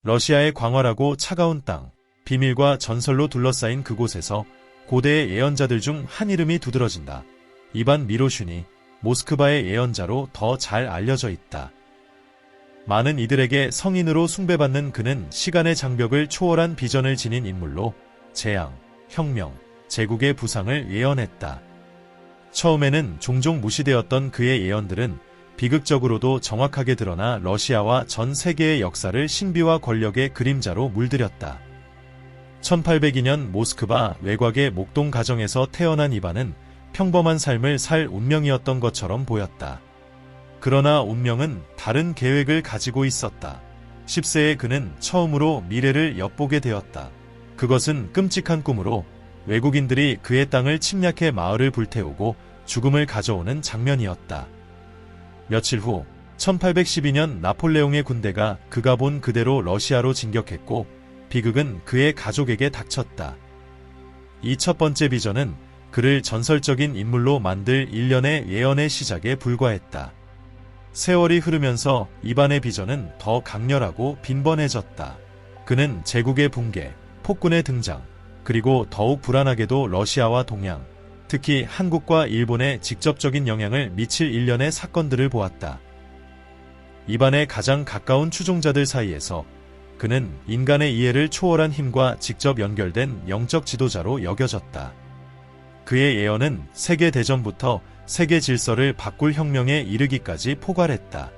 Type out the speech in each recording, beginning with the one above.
러시아의 광활하고 차가운 땅, 비밀과 전설로 둘러싸인 그곳에서 고대의 예언자들 중 한 이름이 두드러진다. 이반 미로슌이 모스크바의 예언자로 더 잘 알려져 있다. 많은 이들에게 성인으로 숭배받는 그는 시간의 장벽을 초월한 비전을 지닌 인물로 재앙, 혁명, 제국의 부상을 예언했다. 처음에는 종종 무시되었던 그의 예언들은 비극적으로도 정확하게 드러나 러시아와 전 세계의 역사를 신비와 권력의 그림자로 물들였다. 1802년 모스크바 외곽의 목동 가정에서 태어난 이반은 평범한 삶을 살 운명이었던 것처럼 보였다. 그러나 운명은 다른 계획을 가지고 있었다. 10세의 그는 처음으로 미래를 엿보게 되었다. 그것은 끔찍한 꿈으로 외국인들이 그의 땅을 침략해 마을을 불태우고 죽음을 가져오는 장면이었다. 며칠 후 1812년 나폴레옹의 군대가 그가 본 그대로 러시아로 진격했고 비극은 그의 가족에게 닥쳤다. 이 첫 번째 비전은 그를 전설적인 인물로 만들 일련의 예언의 시작에 불과했다. 세월이 흐르면서 이반의 비전은 더 강렬하고 빈번해졌다. 그는 제국의 붕괴, 폭군의 등장, 그리고 더욱 불안하게도 러시아와 동양, 특히 한국과 일본에 직접적인 영향을 미칠 일련의 사건들을 보았다. 이반의 가장 가까운 추종자들 사이에서 그는 인간의 이해를 초월한 힘과 직접 연결된 영적 지도자로 여겨졌다. 그의 예언은 세계대전부터 세계 질서를 바꿀 혁명에 이르기까지 포괄했다.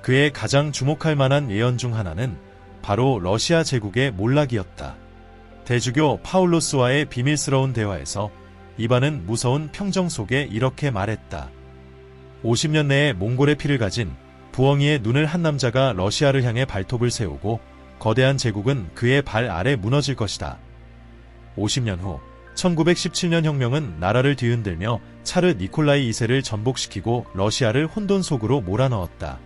그의 가장 주목할 만한 예언 중 하나는 바로 러시아 제국의 몰락이었다. 대주교 파울로스와의 비밀스러운 대화에서 이반은 무서운 평정 속에 이렇게 말했다. 50년 내에 몽골의 피를 가진 부엉이의 눈을 한 남자가 러시아를 향해 발톱을 세우고 거대한 제국은 그의 발 아래 무너질 것이다. 50년 후 1917년 혁명은 나라를 뒤흔들며 차르 니콜라이 2세를 전복시키고 러시아를 혼돈 속으로 몰아넣었다.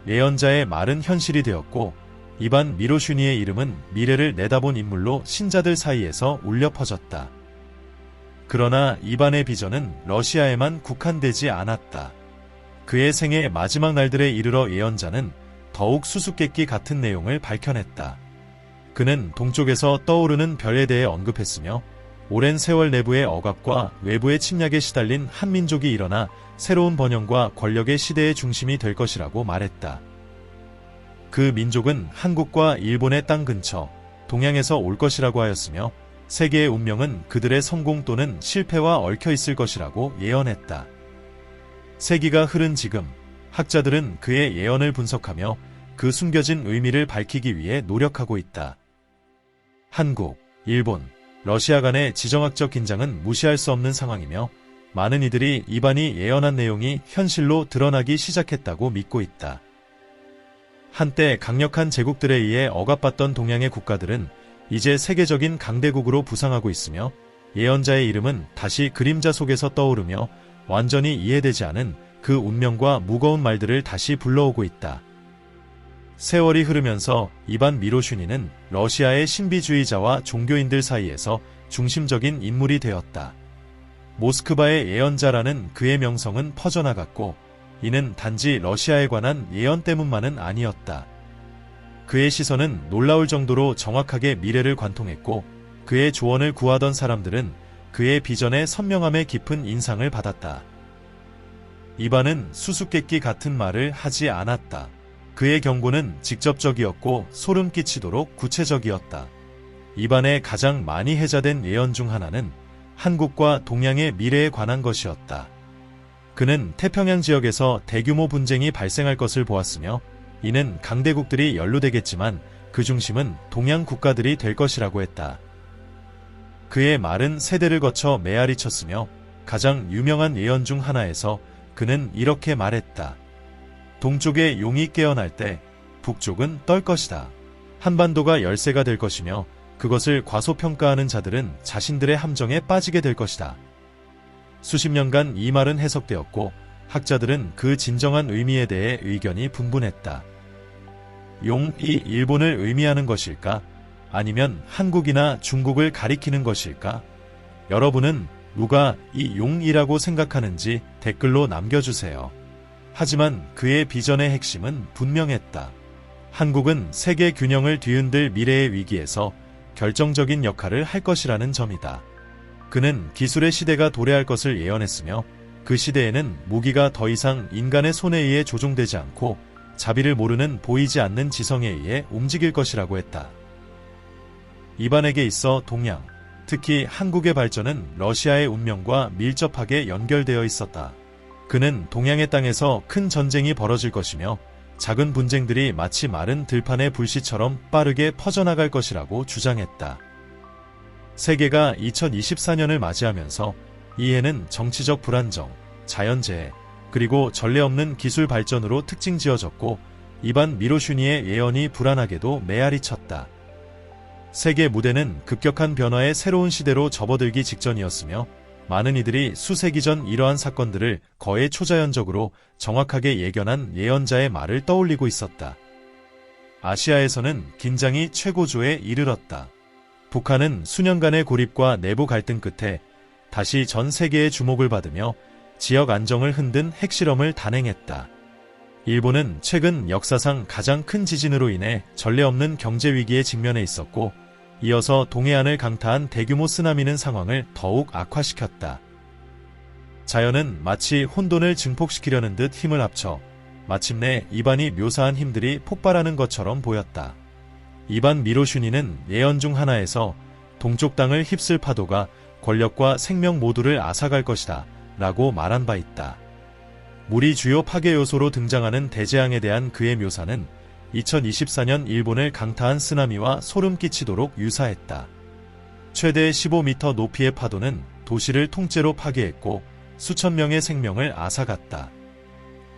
예언자의 말은 현실이 되었고 이반 미로슈니의 이름은 미래를 내다본 인물로 신자들 사이에서 울려 퍼졌다. 그러나 이반의 비전은 러시아에만 국한되지 않았다. 그의 생애 마지막 날들에 이르러 예언자는 더욱 수수께끼 같은 내용을 밝혀냈다. 그는 동쪽에서 떠오르는 별에 대해 언급했으며 오랜 세월 내부의 억압과 외부의 침략에 시달린 한민족이 일어나 새로운 번영과 권력의 시대의 중심이 될 것이라고 말했다. 그 민족은 한국과 일본의 땅 근처, 동양에서 올 것이라고 하였으며 세계의 운명은 그들의 성공 또는 실패와 얽혀 있을 것이라고 예언했다. 세기가 흐른 지금, 학자들은 그의 예언을 분석하며 그 숨겨진 의미를 밝히기 위해 노력하고 있다. 한국, 일본, 러시아 간의 지정학적 긴장은 무시할 수 없는 상황이며 많은 이들이 이반이 예언한 내용이 현실로 드러나기 시작했다고 믿고 있다. 한때 강력한 제국들에 의해 억압받던 동양의 국가들은 이제 세계적인 강대국으로 부상하고 있으며 예언자의 이름은 다시 그림자 속에서 떠오르며 완전히 이해되지 않은 그 운명과 무거운 말들을 다시 불러오고 있다. 세월이 흐르면서 이반 미로슈니는 러시아의 신비주의자와 종교인들 사이에서 중심적인 인물이 되었다. 모스크바의 예언자라는 그의 명성은 퍼져나갔고 이는 단지 러시아에 관한 예언 때문만은 아니었다. 그의 시선은 놀라울 정도로 정확하게 미래를 관통했고 그의 조언을 구하던 사람들은 그의 비전의 선명함에 깊은 인상을 받았다. 이반은 수수께끼 같은 말을 하지 않았다. 그의 경고는 직접적이었고 소름 끼치도록 구체적이었다. 이반의 가장 많이 해자된 예언 중 하나는 한국과 동양의 미래에 관한 것이었다. 그는 태평양 지역에서 대규모 분쟁이 발생할 것을 보았으며 이는 강대국들이 연루되겠지만 그 중심은 동양 국가들이 될 것이라고 했다. 그의 말은 세대를 거쳐 메아리 쳤으며 가장 유명한 예언 중 하나에서 그는 이렇게 말했다. 동쪽의 용이 깨어날 때 북쪽은 떨 것이다. 한반도가 열세가 될 것이며 그것을 과소평가하는 자들은 자신들의 함정에 빠지게 될 것이다. 수십 년간 이 말은 해석되었고 학자들은 그 진정한 의미에 대해 의견이 분분했다. 용이 일본을 의미하는 것일까? 아니면 한국이나 중국을 가리키는 것일까? 여러분은 누가 이 용이라고 생각하는지 댓글로 남겨주세요. 하지만 그의 비전의 핵심은 분명했다. 한국은 세계 균형을 뒤흔들 미래의 위기에서 결정적인 역할을 할 것이라는 점이다. 그는 기술의 시대가 도래할 것을 예언했으며 그 시대에는 무기가 더 이상 인간의 손에 의해 조종되지 않고 자비를 모르는 보이지 않는 지성에 의해 움직일 것이라고 했다. 이반에게 있어 동양, 특히 한국의 발전은 러시아의 운명과 밀접하게 연결되어 있었다. 그는 동양의 땅에서 큰 전쟁이 벌어질 것이며 작은 분쟁들이 마치 마른 들판의 불씨처럼 빠르게 퍼져나갈 것이라고 주장했다. 세계가 2024년을 맞이하면서 이 해는 정치적 불안정, 자연재해, 그리고 전례 없는 기술 발전으로 특징 지어졌고 이반 미로슈니의 예언이 불안하게도 메아리 쳤다. 세계 무대는 급격한 변화의 새로운 시대로 접어들기 직전이었으며 많은 이들이 수세기 전 이러한 사건들을 거의 초자연적으로 정확하게 예견한 예언자의 말을 떠올리고 있었다. 아시아에서는 긴장이 최고조에 이르렀다. 북한은 수년간의 고립과 내부 갈등 끝에 다시 전 세계의 주목을 받으며 지역 안정을 흔든 핵실험을 단행했다. 일본은 최근 역사상 가장 큰 지진으로 인해 전례 없는 경제 위기에 직면해 있었고 이어서 동해안을 강타한 대규모 쓰나미는 상황을 더욱 악화시켰다. 자연은 마치 혼돈을 증폭시키려는 듯 힘을 합쳐 마침내 이반이 묘사한 힘들이 폭발하는 것처럼 보였다. 이반 미로슈니는 예언 중 하나에서 동쪽 땅을 휩쓸 파도가 권력과 생명 모두를 앗아갈 것이다 라고 말한 바 있다. 물이 주요 파괴 요소로 등장하는 대재앙에 대한 그의 묘사는 2024년 일본을 강타한 쓰나미와 소름 끼치도록 유사했다. 최대 15m 높이의 파도는 도시를 통째로 파괴했고 수천 명의 생명을 앗아갔다.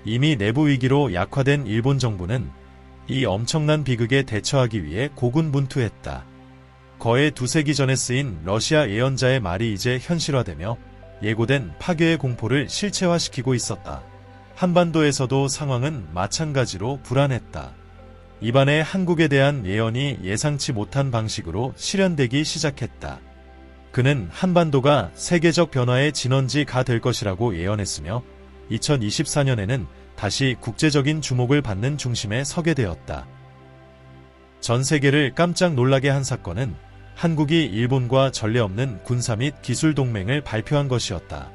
이미 내부 위기로 약화된 일본 정부는 이 엄청난 비극에 대처하기 위해 고군분투했다. 거의 두세기 전에 쓰인 러시아 예언자의 말이 이제 현실화되며 예고된 파괴의 공포를 실체화시키고 있었다. 한반도에서도 상황은 마찬가지로 불안했다. 이반의 한국에 대한 예언이 예상치 못한 방식으로 실현되기 시작했다. 그는 한반도가 세계적 변화의 진원지가 될 것이라고 예언했으며 2024년에는 다시 국제적인 주목을 받는 중심에 서게 되었다. 전 세계를 깜짝 놀라게 한 사건은 한국이 일본과 전례 없는 군사 및 기술 동맹을 발표한 것이었다.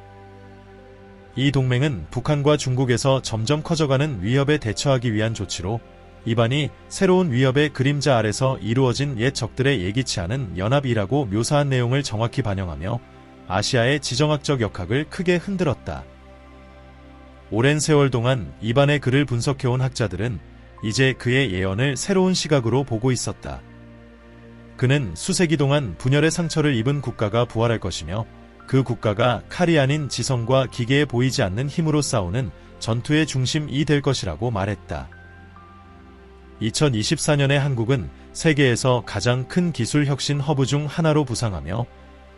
이 동맹은 북한과 중국에서 점점 커져가는 위협에 대처하기 위한 조치로 이반이 새로운 위협의 그림자 아래서 이루어진 옛 적들의 예기치 않은 연합이라고 묘사한 내용을 정확히 반영하며 아시아의 지정학적 역학을 크게 흔들었다. 오랜 세월 동안 이반의 글을 분석해온 학자들은 이제 그의 예언을 새로운 시각으로 보고 있었다. 그는 수세기 동안 분열의 상처를 입은 국가가 부활할 것이며 그 국가가 칼이 아닌 지성과 기계에 보이지 않는 힘으로 싸우는 전투의 중심이 될 것이라고 말했다. 2024년의 한국은 세계에서 가장 큰 기술 혁신 허브 중 하나로 부상하며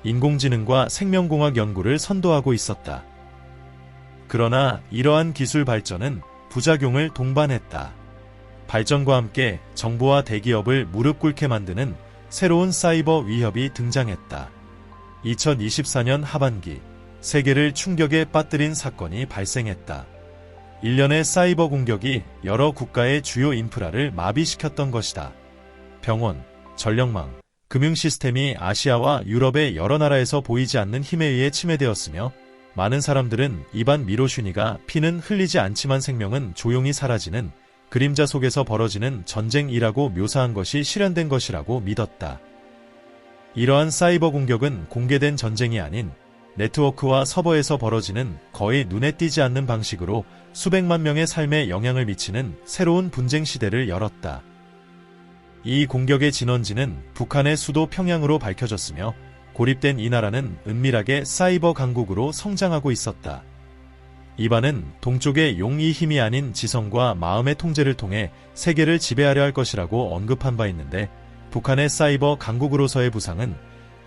인공지능과 생명공학 연구를 선도하고 있었다. 그러나 이러한 기술 발전은 부작용을 동반했다. 발전과 함께 정부와 대기업을 무릎 꿇게 만드는 새로운 사이버 위협이 등장했다. 2024년 하반기 세계를 충격에 빠뜨린 사건이 발생했다. 일련의 사이버 공격이 여러 국가의 주요 인프라를 마비시켰던 것이다. 병원, 전력망, 금융 시스템이 아시아와 유럽의 여러 나라에서 보이지 않는 힘에 의해 침해되었으며 많은 사람들은 이반 미로슈니가 피는 흘리지 않지만 생명은 조용히 사라지는 그림자 속에서 벌어지는 전쟁이라고 묘사한 것이 실현된 것이라고 믿었다. 이러한 사이버 공격은 공개된 전쟁이 아닌 네트워크와 서버에서 벌어지는 거의 눈에 띄지 않는 방식으로 수백만 명의 삶에 영향을 미치는 새로운 분쟁 시대를 열었다. 이 공격의 진원지는 북한의 수도 평양으로 밝혀졌으며 고립된 이 나라는 은밀하게 사이버 강국으로 성장하고 있었다. 이반은 동쪽의 용의 힘이 아닌 지성과 마음의 통제를 통해 세계를 지배하려 할 것이라고 언급한 바 있는데 북한의 사이버 강국으로서의 부상은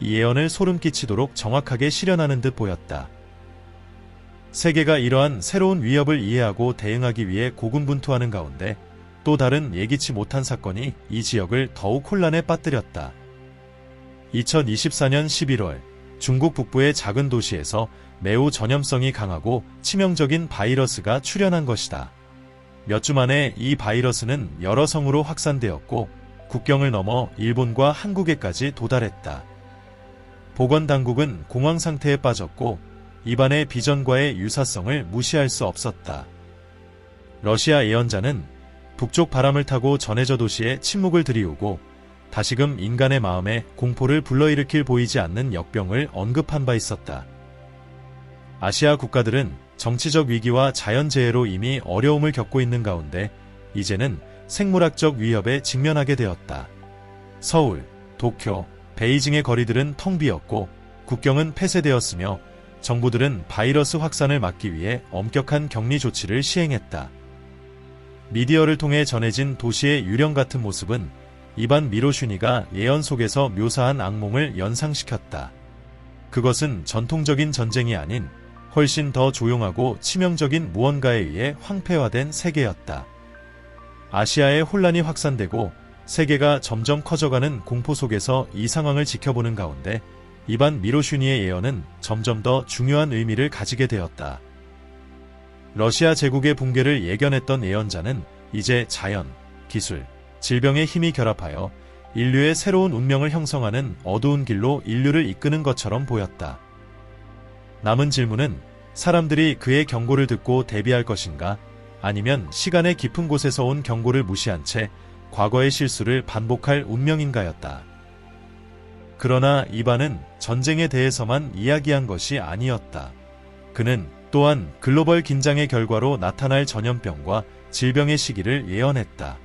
이 예언을 소름 끼치도록 정확하게 실현하는 듯 보였다. 세계가 이러한 새로운 위협을 이해하고 대응하기 위해 고군분투하는 가운데 또 다른 예기치 못한 사건이 이 지역을 더욱 혼란에 빠뜨렸다. 2024년 11월 중국 북부의 작은 도시에서 매우 전염성이 강하고 치명적인 바이러스가 출현한 것이다. 몇 주 만에 이 바이러스는 여러 성으로 확산되었고 국경을 넘어 일본과 한국에까지 도달했다. 보건당국은 공황 상태에 빠졌고 이반의 비전과의 유사성을 무시할 수 없었다. 러시아 예언자는 북쪽 바람을 타고 전해저 도시에 침묵을 들이우고 다시금 인간의 마음에 공포를 불러일으킬 보이지 않는 역병을 언급한 바 있었다. 아시아 국가들은 정치적 위기와 자연재해로 이미 어려움을 겪고 있는 가운데 이제는 생물학적 위협에 직면하게 되었다. 서울, 도쿄, 베이징의 거리들은 텅 비었고 국경은 폐쇄되었으며 정부들은 바이러스 확산을 막기 위해 엄격한 격리 조치를 시행했다. 미디어를 통해 전해진 도시의 유령 같은 모습은 이반 미로슈니가 예언 속에서 묘사한 악몽을 연상시켰다. 그것은 전통적인 전쟁이 아닌 훨씬 더 조용하고 치명적인 무언가에 의해 황폐화된 세계였다. 아시아의 혼란이 확산되고 세계가 점점 커져가는 공포 속에서 이 상황을 지켜보는 가운데 이반 미로슈니의 예언은 점점 더 중요한 의미를 가지게 되었다. 러시아 제국의 붕괴를 예견했던 예언자는 이제 자연, 기술, 질병의 힘이 결합하여 인류의 새로운 운명을 형성하는 어두운 길로 인류를 이끄는 것처럼 보였다. 남은 질문은 사람들이 그의 경고를 듣고 대비할 것인가, 아니면 시간의 깊은 곳에서 온 경고를 무시한 채 과거의 실수를 반복할 운명인가였다. 그러나 이반은 전쟁에 대해서만 이야기한 것이 아니었다. 그는 또한 글로벌 긴장의 결과로 나타날 전염병과 질병의 시기를 예언했다.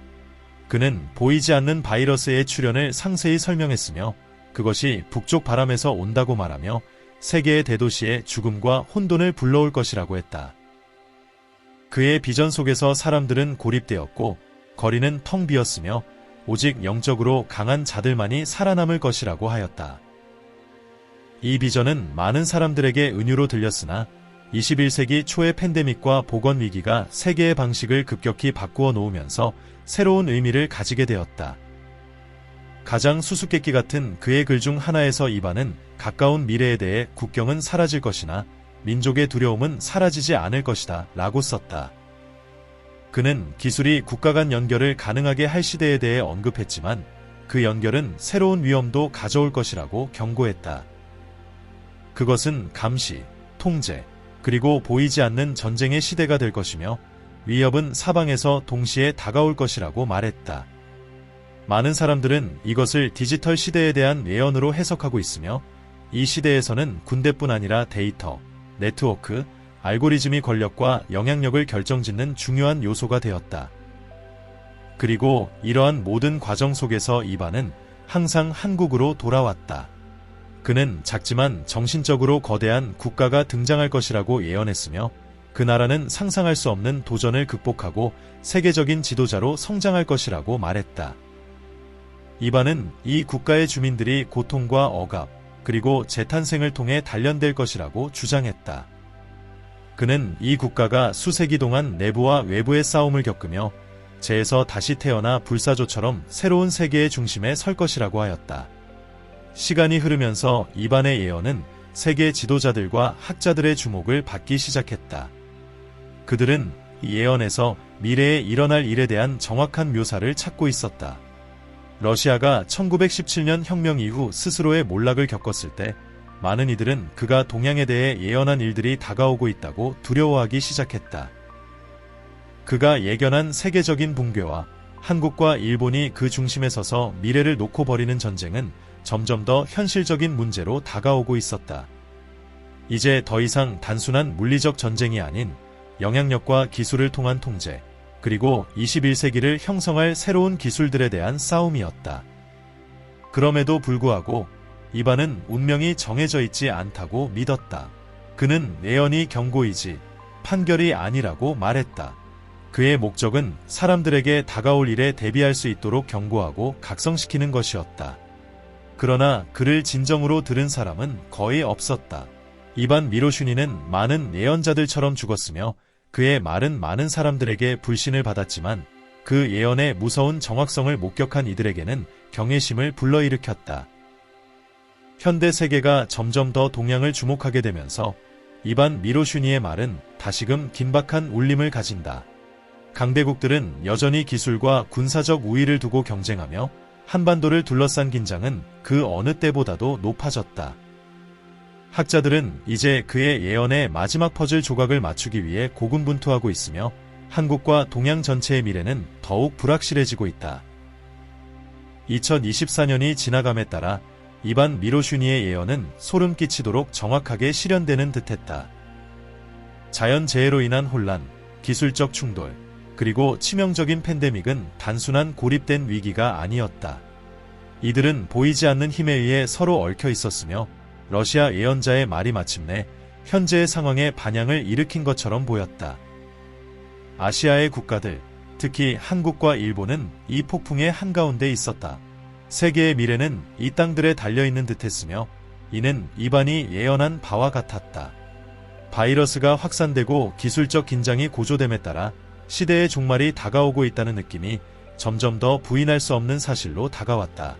그는 보이지 않는 바이러스의 출현을 상세히 설명했으며 그것이 북쪽 바람에서 온다고 말하며 세계의 대도시에 죽음과 혼돈을 불러올 것이라고 했다. 그의 비전 속에서 사람들은 고립되었고 거리는 텅 비었으며 오직 영적으로 강한 자들만이 살아남을 것이라고 하였다. 이 비전은 많은 사람들에게 은유로 들렸으나 21세기 초의 팬데믹과 보건 위기가 세계의 방식을 급격히 바꾸어 놓으면서 새로운 의미를 가지게 되었다. 가장 수수께끼 같은 그의 글 중 하나에서 이반은 가까운 미래에 대해 국경은 사라질 것이나 민족의 두려움은 사라지지 않을 것이다 라고 썼다. 그는 기술이 국가 간 연결을 가능하게 할 시대에 대해 언급했지만 그 연결은 새로운 위험도 가져올 것이라고 경고했다. 그것은 감시, 통제, 그리고 보이지 않는 전쟁의 시대가 될 것이며 위협은 사방에서 동시에 다가올 것이라고 말했다. 많은 사람들은 이것을 디지털 시대에 대한 예언으로 해석하고 있으며 이 시대에서는 군대뿐 아니라 데이터, 네트워크, 알고리즘이 권력과 영향력을 결정짓는 중요한 요소가 되었다. 그리고 이러한 모든 과정 속에서 이반은 항상 한국으로 돌아왔다. 그는 작지만 정신적으로 거대한 국가가 등장할 것이라고 예언했으며 그 나라는 상상할 수 없는 도전을 극복하고 세계적인 지도자로 성장할 것이라고 말했다. 이반은 이 국가의 주민들이 고통과 억압, 그리고 재탄생을 통해 단련될 것이라고 주장했다. 그는 이 국가가 수세기 동안 내부와 외부의 싸움을 겪으며 재에서 다시 태어나 불사조처럼 새로운 세계의 중심에 설 것이라고 하였다. 시간이 흐르면서 이반의 예언은 세계 지도자들과 학자들의 주목을 받기 시작했다. 그들은 이 예언에서 미래에 일어날 일에 대한 정확한 묘사를 찾고 있었다. 러시아가 1917년 혁명 이후 스스로의 몰락을 겪었을 때 많은 이들은 그가 동양에 대해 예언한 일들이 다가오고 있다고 두려워하기 시작했다. 그가 예견한 세계적인 붕괴와 한국과 일본이 그 중심에 서서 미래를 놓고 벌이는 전쟁은 점점 더 현실적인 문제로 다가오고 있었다. 이제 더 이상 단순한 물리적 전쟁이 아닌 영향력과 기술을 통한 통제, 그리고 21세기를 형성할 새로운 기술들에 대한 싸움이었다. 그럼에도 불구하고 이반은 운명이 정해져 있지 않다고 믿었다. 그는 예언이 경고이지 판결이 아니라고 말했다. 그의 목적은 사람들에게 다가올 일에 대비할 수 있도록 경고하고 각성시키는 것이었다. 그러나 그를 진정으로 들은 사람은 거의 없었다. 이반 미로슈니는 많은 예언자들처럼 죽었으며 그의 말은 많은 사람들에게 불신을 받았지만 그 예언의 무서운 정확성을 목격한 이들에게는 경외심을 불러일으켰다. 현대 세계가 점점 더 동양을 주목하게 되면서 이반 미로슈니의 말은 다시금 긴박한 울림을 가진다. 강대국들은 여전히 기술과 군사적 우위를 두고 경쟁하며 한반도를 둘러싼 긴장은 그 어느 때보다도 높아졌다. 학자들은 이제 그의 예언의 마지막 퍼즐 조각을 맞추기 위해 고군분투하고 있으며 한국과 동양 전체의 미래는 더욱 불확실해지고 있다. 2024년이 지나감에 따라 이반 미로슈니의 예언은 소름 끼치도록 정확하게 실현되는 듯했다. 자연재해로 인한 혼란, 기술적 충돌, 그리고 치명적인 팬데믹은 단순한 고립된 위기가 아니었다. 이들은 보이지 않는 힘에 의해 서로 얽혀 있었으며 러시아 예언자의 말이 마침내 현재의 상황에 반향을 일으킨 것처럼 보였다. 아시아의 국가들, 특히 한국과 일본은 이 폭풍의 한가운데 있었다. 세계의 미래는 이 땅들에 달려있는 듯했으며 이는 이반이 예언한 바와 같았다. 바이러스가 확산되고 기술적 긴장이 고조됨에 따라 시대의 종말이 다가오고 있다는 느낌이 점점 더 부인할 수 없는 사실로 다가왔다.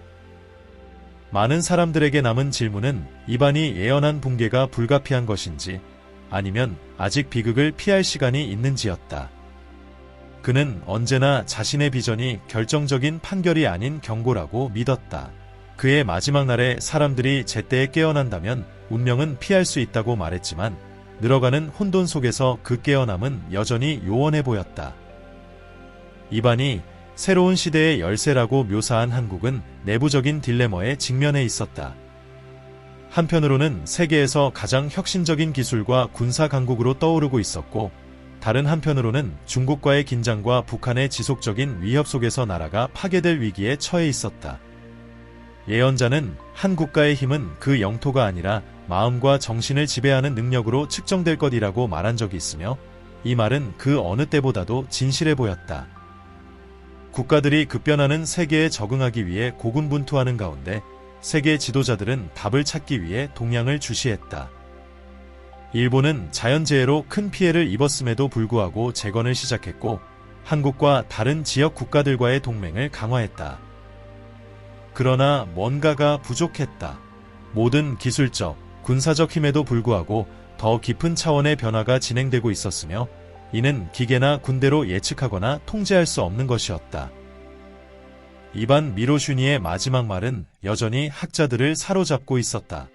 많은 사람들에게 남은 질문은 이반이 예언한 붕괴가 불가피한 것인지 아니면 아직 비극을 피할 시간이 있는지였다. 그는 언제나 자신의 비전이 결정적인 판결이 아닌 경고라고 믿었다. 그의 마지막 날에 사람들이 제때에 깨어난다면 운명은 피할 수 있다고 말했지만 늘어가는 혼돈 속에서 그 깨어남은 여전히 요원해 보였다. 이반이 새로운 시대의 열쇠라고 묘사한 한국은 내부적인 딜레마에 직면해 있었다. 한편으로는 세계에서 가장 혁신적인 기술과 군사 강국으로 떠오르고 있었고 다른 한편으로는 중국과의 긴장과 북한의 지속적인 위협 속에서 나라가 파괴될 위기에 처해 있었다. 예언자는 한 국가의 힘은 그 영토가 아니라 마음과 정신을 지배하는 능력으로 측정될 것이라고 말한 적이 있으며 이 말은 그 어느 때보다도 진실해 보였다. 국가들이 급변하는 세계에 적응하기 위해 고군분투하는 가운데 세계 지도자들은 답을 찾기 위해 동향을 주시했다. 일본은 자연재해로 큰 피해를 입었음에도 불구하고 재건을 시작했고 한국과 다른 지역 국가들과의 동맹을 강화했다. 그러나 뭔가가 부족했다. 모든 기술적, 군사적 힘에도 불구하고 더 깊은 차원의 변화가 진행되고 있었으며 이는 기계나 군대로 예측하거나 통제할 수 없는 것이었다. 이반 미로슈니의 마지막 말은 여전히 학자들을 사로잡고 있었다.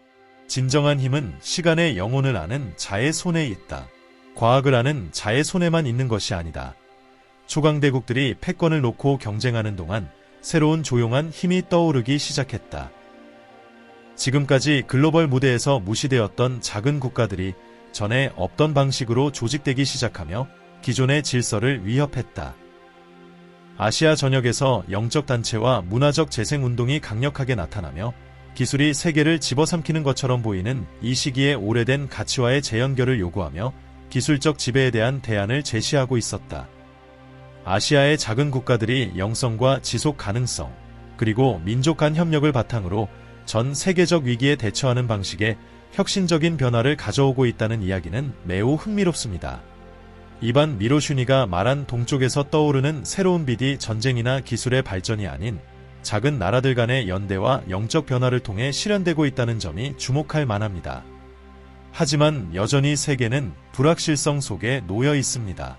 진정한 힘은 시간의 영혼을 아는 자의 손에 있다. 과학을 아는 자의 손에만 있는 것이 아니다. 초강대국들이 패권을 놓고 경쟁하는 동안 새로운 조용한 힘이 떠오르기 시작했다. 지금까지 글로벌 무대에서 무시되었던 작은 국가들이 전에 없던 방식으로 조직되기 시작하며 기존의 질서를 위협했다. 아시아 전역에서 영적 단체와 문화적 재생운동이 강력하게 나타나며 기술이 세계를 집어삼키는 것처럼 보이는 이 시기에 오래된 가치와의 재연결을 요구하며 기술적 지배에 대한 대안을 제시하고 있었다. 아시아의 작은 국가들이 영성과 지속 가능성, 그리고 민족 간 협력을 바탕으로 전 세계적 위기에 대처하는 방식에 혁신적인 변화를 가져오고 있다는 이야기는 매우 흥미롭습니다. 이반 미로슈니가 말한 동쪽에서 떠오르는 새로운 빛이 전쟁이나 기술의 발전이 아닌 작은 나라들 간의 연대와 영적 변화를 통해 실현되고 있다는 점이 주목할 만합니다. 하지만 여전히 세계는 불확실성 속에 놓여 있습니다.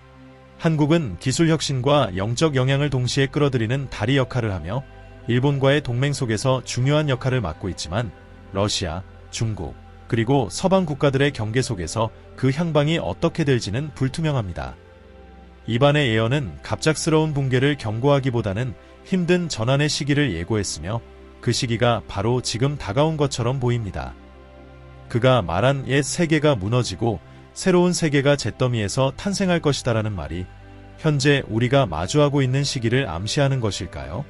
한국은 기술 혁신과 영적 영향을 동시에 끌어들이는 다리 역할을 하며 일본과의 동맹 속에서 중요한 역할을 맡고 있지만 러시아, 중국, 그리고 서방 국가들의 경계 속에서 그 향방이 어떻게 될지는 불투명합니다. 이반의 예언은 갑작스러운 붕괴를 경고하기보다는 힘든 전환의 시기를 예고했으며 그 시기가 바로 지금 다가온 것처럼 보입니다. 그가 말한 옛 세계가 무너지고 새로운 세계가 잿더미에서 탄생할 것이다라는 말이 현재 우리가 마주하고 있는 시기를 암시하는 것일까요?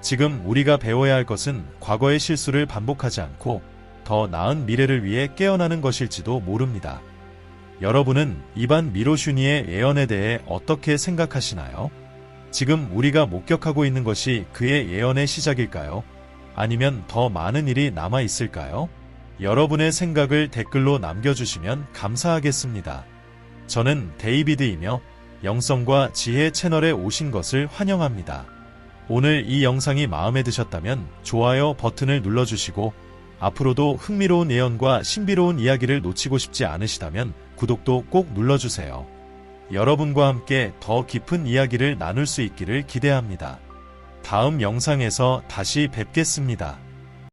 지금 우리가 배워야 할 것은 과거의 실수를 반복하지 않고 더 나은 미래를 위해 깨어나는 것일지도 모릅니다. 여러분은 이반 미로슈니의 예언에 대해 어떻게 생각하시나요? 지금 우리가 목격하고 있는 것이 그의 예언의 시작일까요? 아니면 더 많은 일이 남아 있을까요? 여러분의 생각을 댓글로 남겨주시면 감사하겠습니다. 저는 데이비드이며 영성과 지혜 채널에 오신 것을 환영합니다. 오늘 이 영상이 마음에 드셨다면 좋아요 버튼을 눌러주시고 앞으로도 흥미로운 예언과 신비로운 이야기를 놓치고 싶지 않으시다면 구독도 꼭 눌러주세요. 여러분과 함께 더 깊은 이야기를 나눌 수 있기를 기대합니다. 다음 영상에서 다시 뵙겠습니다.